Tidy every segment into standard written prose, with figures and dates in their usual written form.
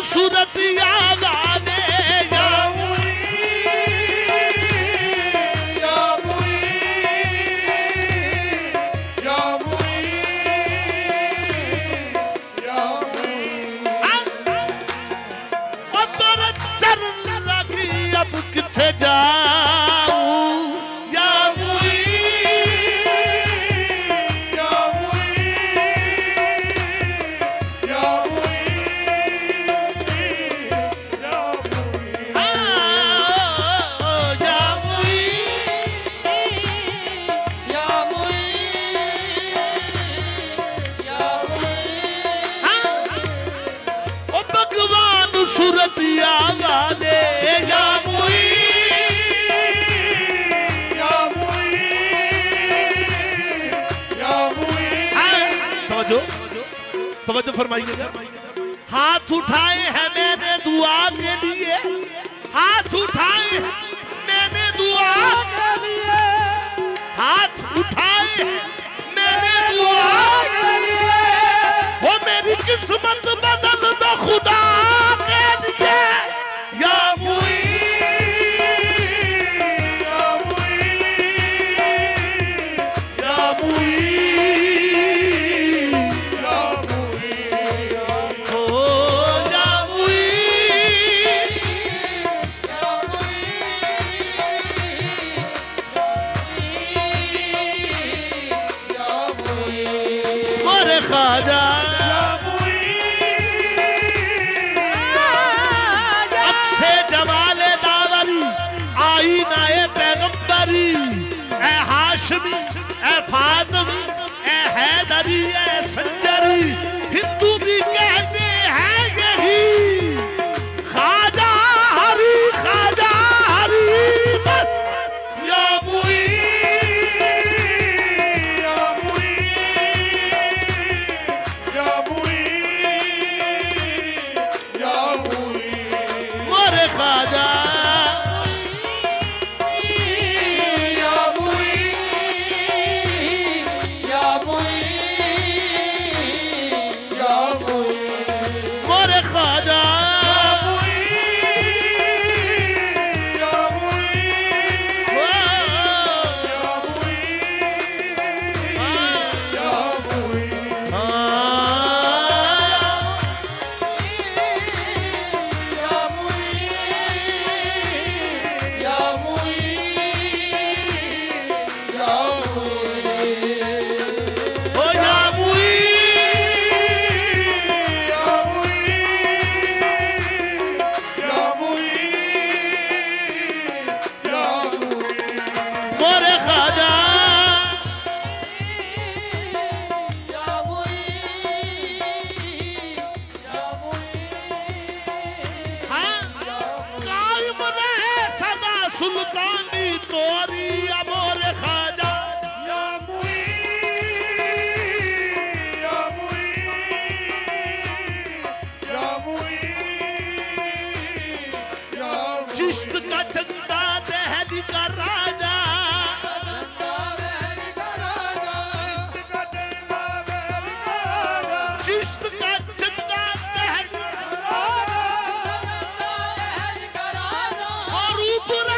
सूरत याद आने तो फरमाइएगा। हाथ उठाए हैं मैंने दुआ के लिए, हाथ उठाए मैंने दुआ के लिए, हाथ उठाए मैंने दुआ के लिए, वो मेरी किस्मत बदल दो खुदा के लिए। या खाजा अक्से जमाले दावरी आई नाए पैगंबरी, ए हाशमी ए फातमी ए हैदरी ए संजरी, हिंदू भी कहते हैं यही खाजा हरी बस। या सुल्तानी तोरी अमोर खाजा। या चिश्त का चंदा दहली का राजा, चिश्त का चंदा दहली और ऊपर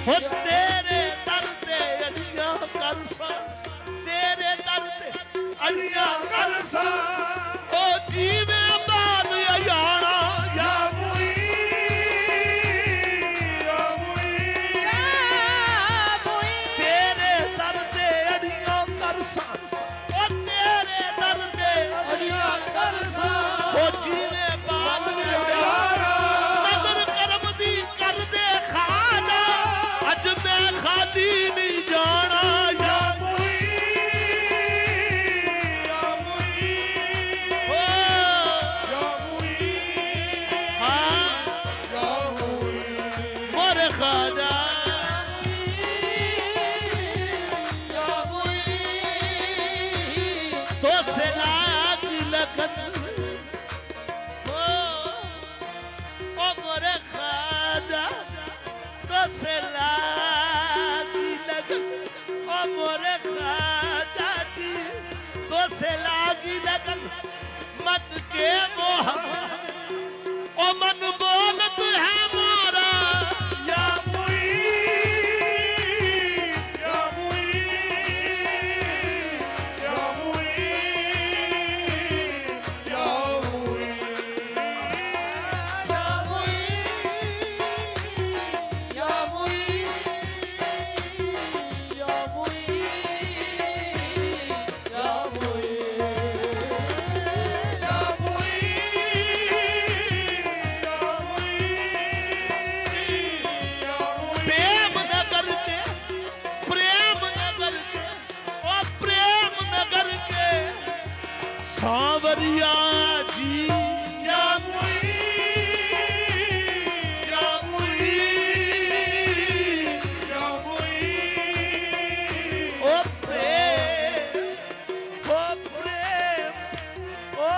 हो तेरे दर ते अड़ियां करसा तेरे दर ते अड़ियां करसा ओ जीवे बाल अयाना या तेरे दर ते अड़ियां करसा ओ तेरे दर ते अड़ियां करसा ओ जीवे बाल अयाना नजर करम दी कर दे खाजा अज मैं खाली नहीं जाना या मन के मोह ओ मन बोलत है मोरा या मुई या मुई या मुई या मुई या मुई या मुई या मुई या मुई सांवरिया जी या मुई या मुई या मुई ओ प्रेम ओ प्रेम ओ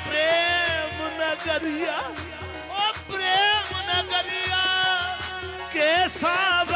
प्रेम नगरिया ओ प्रेम नगरिया के साथ